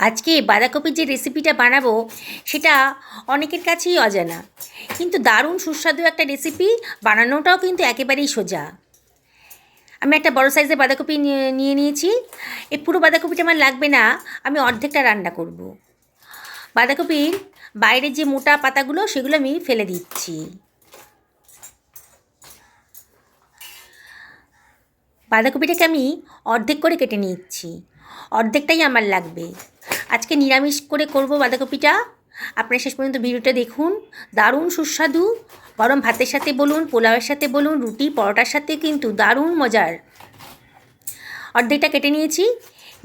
আজকে বাঁধাকপির যে রেসিপিটা বানাবো সেটা অনেকের কাছেই অজানা, কিন্তু দারুণ সুস্বাদু একটা রেসিপি। বানানোটাও কিন্তু একেবারেই সোজা। আমি একটা বড় সাইজের বাঁধাকপি নিয়ে নিয়েছি। এই পুরো বাঁধাকপিটা আমার লাগবে না, আমি অর্ধেকটা রান্না করব। বাঁধাকপির বাইরের যে মোটা পাতাগুলো সেগুলো আমি ফেলে দিচ্ছি। বাঁধাকপিটাকে আমি অর্ধেক করে কেটে নিচ্ছি, অর্ধেকটাই আমার লাগবে। আজকে নিরামিষ করে করব বাঁধাকপিটা। আপনারা শেষ পর্যন্ত ভিডিওটা দেখুন, দারুণ সুস্বাদু। গরম ভাতের সাথে বলুন, পোলাওয়ের সাথে বলুন, রুটি পরোটার সাথে কিন্তু দারুণ মজার। অর্ধেকটা কেটে নিয়েছি,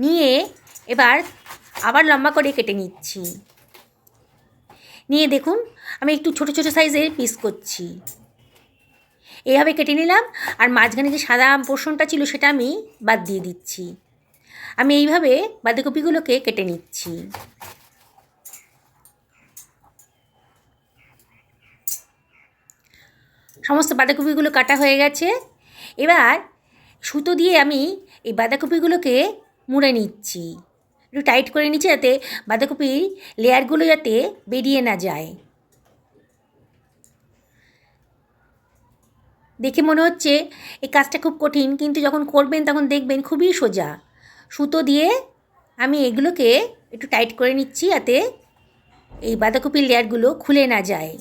নিয়ে এবার আবার লম্বা করে কেটে নিচ্ছি। নিয়ে দেখুন আমি একটু ছোট ছোট সাইজের পিস করছি। এইভাবে কেটে নিলাম, আর মাঝখানে যে সাদা পোর্শনটা ছিল সেটা আমি বাদ দিয়ে দিচ্ছি। আমি এইভাবে বাঁধাকপিগুলোকে কেটে নিচ্ছি। সমস্ত বাঁধাকপিগুলো কাটা হয়ে গেছে। এবার সুতো দিয়ে আমি এই বাঁধাকপিগুলোকে মুড়ে নিচ্ছি, একটু টাইট করে নিচ্ছি যাতে বাঁধাকপির লেয়ারগুলো যাতে বেরিয়ে না যায়। দেখে মনে হচ্ছে এই কাজটা খুব কঠিন, কিন্তু যখন করবেন তখন দেখবেন খুবই সোজা। সুতো দিয়ে আমি এগুলোকে একটু টাইট করে নিচ্ছি যাতে এই বাঁধাকপির লেয়ারগুলো খুলে না যায়।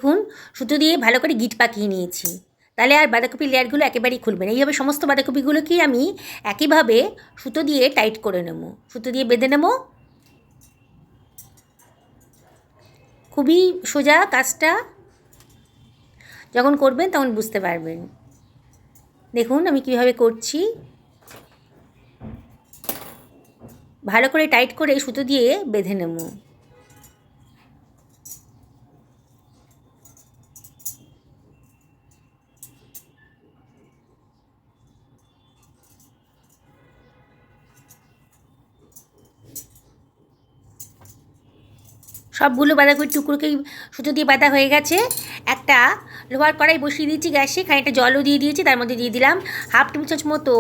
দেখুন সুতো দিয়ে ভালো করে গিট পাকিয়ে নিয়েছি, তাহলে আর বাঁধাকপির লেয়ারগুলো একেবারেই খুলবে না। এইভাবে সমস্ত বাঁধাকপিগুলোকেই আমি একইভাবে সুতো দিয়ে টাইট করে নেব, সুতো দিয়ে বেঁধে নেব। খুবই সোজা কাজটা, যখন করবেন তখন বুঝতে পারবেন। দেখুন আমি কীভাবে করছি, ভালো করে টাইট করে সুতো দিয়ে বেঁধে নেব। সবগুলো বাঁধাকপির টুকরোকেই সুতো দিয়ে বাঁধা হয়ে গেছে। একটা লোহার কড়াই বসিয়ে দিয়েছি গ্যাসে, খানিকটা জলও দিয়ে দিয়েছি। তার মধ্যে দিয়ে দিলাম হাফ টেবিল চামচ মতো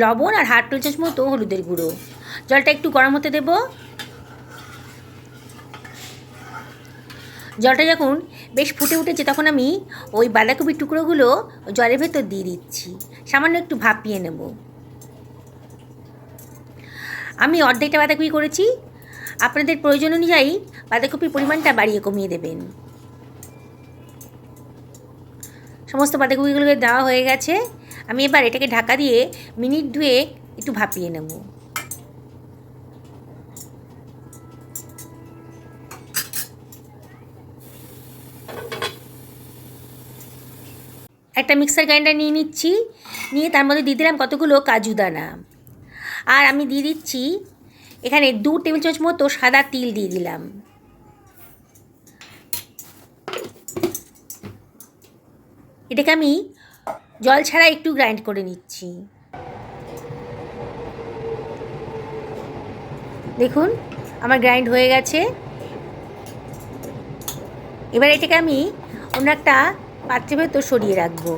লবণ আর হাফ টেবিল চামচ মতো হলুদের গুঁড়ো। জলটা একটু গরম হতে দেব। জলটা যখন বেশ ফুটে উঠেছে তখন আমি ওই বাঁধাকপির টুকরোগুলো জলের ভেতর দিয়ে দিচ্ছি, সামান্য একটু ভাপিয়ে নেব। আমি অর্ধেকটা বাঁধাকপি করেছি, আপনাদের প্রয়োজন অনুযায়ী বাঁধাকপির পরিমাণটা বাড়িয়ে কমিয়ে দেবেন। সমস্ত বাঁধাকপিগুলোকে দেওয়া হয়ে গেছে। আমি এবার এটাকে ঢাকা দিয়ে মিনিট দুয়েক একটু ভাপিয়ে নেব। একটা মিক্সার গ্রাইন্ডার নিয়ে নিচ্ছি, নিয়ে তার মধ্যে দিয়ে দিলাম কতগুলো কাজু দানা, আর আমি দিয়ে দিচ্ছি এখানে 2 টেবিল চামচ মতো সাদা তিল দিয়ে দিলাম। এটাকে আমি জল ছাড়া একটু গ্রাইন্ড করে নিচ্ছি। দেখুন আমার গ্রাইন্ড হয়ে গেছে। এবার এটাকে আমি অন্য একটা পাত্রের ভেতর সরিয়ে রাখবো।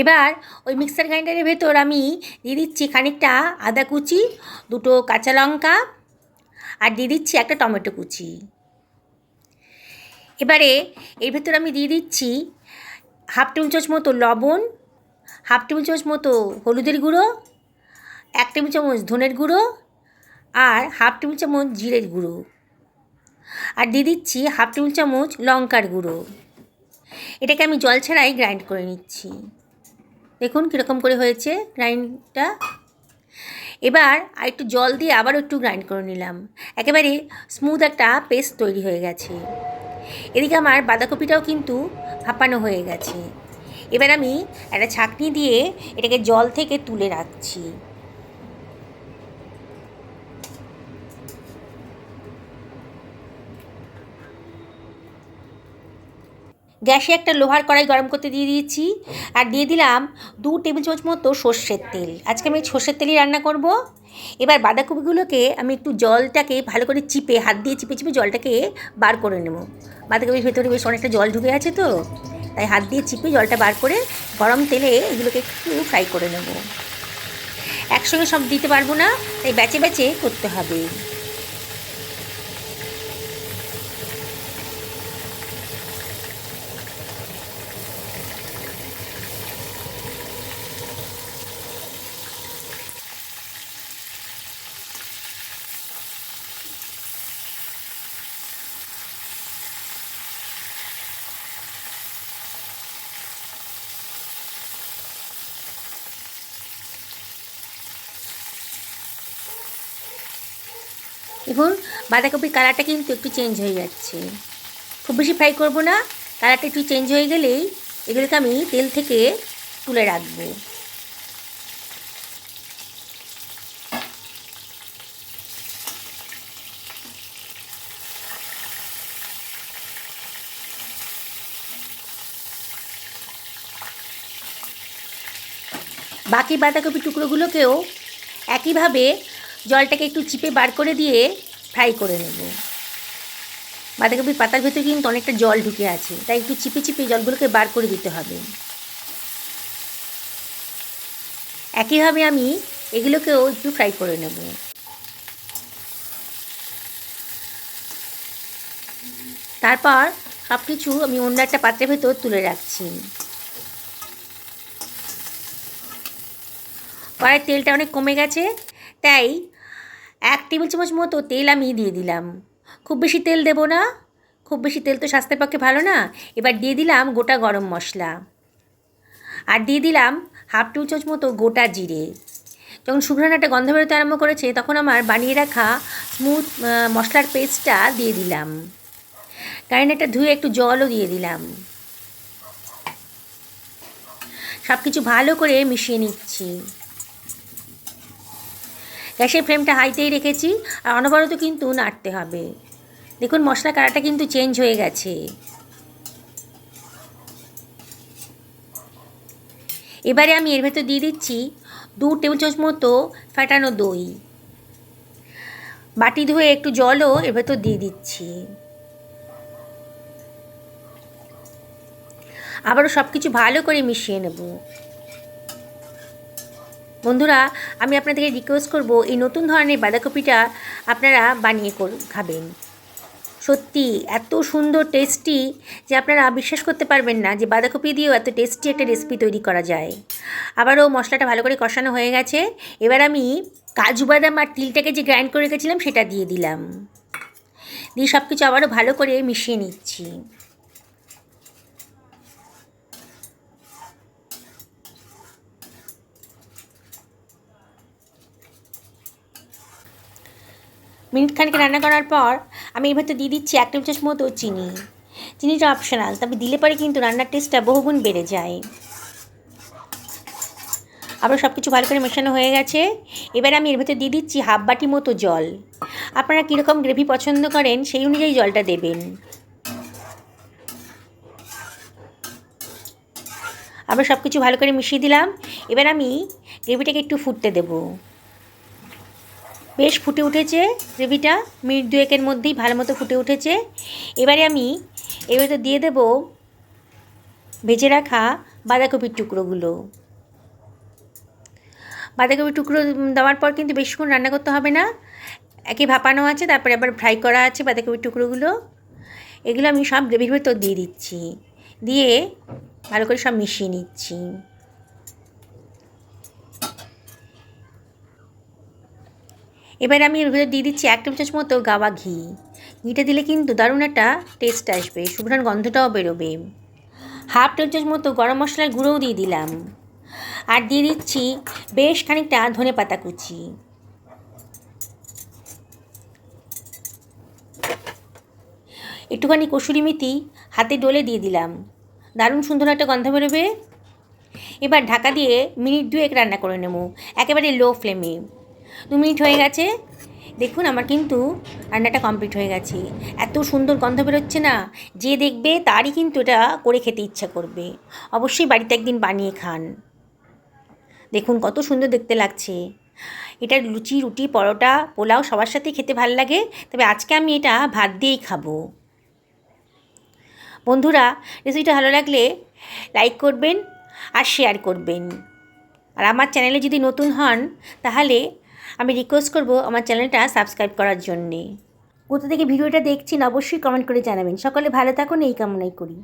এবার ওই মিক্সার গ্রাইন্ডারের ভেতর আমি দিয়ে দিচ্ছি খানিকটা আদা কুচি, 2টো কাঁচা লঙ্কা, আর দিয়ে দিচ্ছি একটা টমেটো কুচি। এবারে এর ভেতর আমি দিয়ে দিচ্ছি হাফ টেবিল চামচ মতো লবণ, হাফ টেবিল চামচ মতো হলুদের গুঁড়ো, 1 টেবিল চামচ ধনের গুঁড়ো, আর হাফ টেবিল চামচ জিরের গুঁড়ো, আর দিয়ে দিচ্ছি হাফ টেবিল চামচ লঙ্কার গুঁড়ো। এটাকে আমি জল ছাড়াই গ্রাইন্ড করে নিচ্ছি। দেখুন কীরকম করে হয়েছে গ্রাইন্ডটা। এবার আর একটু জল দিয়ে আবারও একটু গ্রাইন্ড করে নিলাম, একেবারে স্মুথ একটা পেস্ট তৈরি হয়ে গেছে। এদিকে আমার বাঁধাকপিটাও কিন্তু ভাপানো হয়ে গেছে। এবার আমি একটা ছাঁকনি দিয়ে এটাকে জল থেকে তুলে রাখছি। গ্যাসে একটা লোহার কড়াই গরম করতে দিয়ে দিয়েছি, আর দিয়ে দিলাম 2 টেবিল চামচ মতো সর্ষের তেল। আজকে আমি সর্ষের তেলই রান্না করব। এবার বাঁধাকপিগুলোকে আমি একটু জলটাকে ভালো করে চিপে, হাত দিয়ে চিপে চিপে জলটাকে বার করে নেব। বাঁধাকপির ভেতরে বেশ অনেকটা জল ঢুকে আছে তো, তাই হাত দিয়ে চিপে জলটা বার করে গরম তেলে এগুলোকে একটু ফ্রাই করে নেব। একসঙ্গে সব দিতে পারবো না, তাই বেচে বেচে করতে হবে। দেখুন বাঁধাকপির কালারটা কিন্তু একটু চেঞ্জ হয়ে যাচ্ছে। খুব বেশি ফ্রাই করব না, কালারটা একটু চেঞ্জ হয়ে গেলেই এগুলোকে আমি তেল থেকে তুলে রাখবো। বাকি বাঁধাকপির টুকরোগুলোকেও একইভাবে জলটাকে একটু চিপে বার করে দিয়ে ফ্রাই করে নেব। বাঁধাকপির পাতার ভেতরে কিন্তু অনেকটা জল ঢুকে আছে, তাই একটু চিপে চিপে জলগুলোকে বার করে দিতে হবে। একইভাবে আমি এগুলোকেও একটু ফ্রাই করে নেব। তারপর সব কিছু আমি অন্য একটা পাত্রের ভেতর তুলে রাখছি। কড়াইয়ের তেলটা অনেক কমে গেছে, তাই 1 টেবিল চামচ মতো তেল আমি দিয়ে দিলাম। খুব বেশি তেল দেব না, খুব বেশি তেল তো স্বাস্থ্যের পক্ষে ভালো না। এবার দিয়ে দিলাম গোটা গরম মশলা, আর দিয়ে দিলাম 1/2 টেবিল চামচ মতো গোটা জিরে। যখন শুকনো একটা গন্ধ বেরোতে আরম্ভ করেছে, তখন আমার বানিয়ে রাখা স্মুথ মশলার পেস্টটা দিয়ে দিলাম। গ্রাইন্ডারটা ধুয়ে একটু জলও দিয়ে দিলাম। সব কিছু ভালো করে মিশিয়ে নিচ্ছি। গ্যাসের ফ্লেমটা হাইতেই রেখেছি, আর অনবরত কিন্তু নাড়তে হবে। দেখুন মশলা কালারটা কিন্তু চেঞ্জ হয়ে গেছে। এবারে আমি এর ভেতর দিয়ে দিচ্ছি 2 টেবিল চামচ মতো ফ্যাটানো দই। বাটি ধুয়ে একটু জলও এর ভেতর দিয়ে দিচ্ছি। আবারও সব কিছু ভালো করে মিশিয়ে নেব। বন্ধুরা, আমি আপনাদেরকে রিকোয়েস্ট করব, এই নতুন ধরনের বাঁধাকপিটা আপনারা বানিয়ে খাবেন। সত্যি এত সুন্দর টেস্টি যে আপনারা বিশ্বাস করতে পারবেন না যে বাঁধাকপি দিয়েও এত টেস্টি একটা রেসিপি তৈরি করা যায়। আবারও মশলাটা ভালো করে কষানো হয়ে গেছে। এবার আমি কাজু বাদাম আর তিলটাকে যে গ্রাইন্ড করে রেখেছিলাম সেটা দিয়ে দিলাম। দিয়ে সব কিছু আবারও ভালো করে মিশিয়ে নিচ্ছি। মিনিট খানিক রান্না করার পর আমি এর ভেতর দিয়ে দিচ্ছি 1 টেবিল চামচ মতো চিনি। চিনিটা অপশনাল, তবে দিলে পরে কিন্তু রান্নার টেস্টটা বহুগুণ বেড়ে যায়। আবার সব কিছু ভালো করে মেশানো হয়ে গেছে। এবার আমি এর ভেতর দিয়ে দিচ্ছি 1/2 বাটি মতো জল। আপনারা কীরকম গ্রেভি পছন্দ করেন সেই অনুযায়ী জলটা দেবেন। আবার সব কিছু ভালো করে মিশিয়ে দিলাম। এবার আমি গ্রেভিটাকে একটু ফুটতে দেবো। বেশ ফুটে উঠেছে গ্রেভিটা, মিনিট 2-এর মধ্যেই ভালো মতো ফুটে উঠেছে। এবারে আমি এর ভেতর দিয়ে দেব ভেজে রাখা বাঁধাকপির টুকরোগুলো। বাঁধাকপির টুকরো দেওয়ার পর কিন্তু বেশিক্ষণ রান্না করতে হবে না, একে ভাপানো আছে, তারপরে আবার ফ্রাই করা আছে বাঁধাকপির টুকরোগুলো। এগুলো আমি সব গ্রেভির ভেতর দিয়ে দিচ্ছি, দিয়ে ভালো করে সব মিশিয়ে নিচ্ছি। এবার আমি এর ভেতর দিয়ে দিচ্ছি 1 টেবিল চামচ মতো গাওয়া ঘি। ঘিটা দিলে কিন্তু দারুণ একটা টেস্ট আসবে, সুঘ্রাণ গন্ধটাও বেরোবে। 1/2 টেবিল চামচ মতো গরম মশলার গুঁড়োও দিয়ে দিলাম, আর দিয়ে দিচ্ছি বেশ খানিকটা ধনে পাতা কুচি। একটুখানি কসুরি মেথি হাতে ডলে দিয়ে দিলাম, দারুণ সুন্দর একটা গন্ধ বেরোবে। এবার ঢাকা দিয়ে মিনিট 2 রান্না করে নেব, একেবারে লো ফ্লেমে। 2 মিনিট হয়ে গেছে, দেখুন আমার কিন্তু রান্নাটা কমপ্লিট হয়ে গেছে। এত সুন্দর গন্ধ বেরোচ্ছে না, যে দেখবে তারই কিন্তু এটা করে খেতে ইচ্ছা করবে। অবশ্যই বাড়িতে একদিন বানিয়ে খান। দেখুন কত সুন্দর দেখতে লাগছে। এটা লুচি, রুটি, পরোটা, পোলাও সবার সাথেই খেতে ভাল লাগে, তবে আজকে আমি এটা ভাত দিয়েই খাবো। বন্ধুরা, রেসিপিটা ভালো লাগলে লাইক করবেন আর শেয়ার করবেন। আর আমার চ্যানেলে যদি নতুন হন তাহলে আমি রিকোয়েস্ট করব আমার চ্যানেলটা সাবস্ক্রাইব করার জন্যে। কোথা থেকে ভিডিওটা দেখছেন অবশ্যই কমেন্ট করে জানাবেন। সকলে ভালো থাকুন এই কামনাই করি।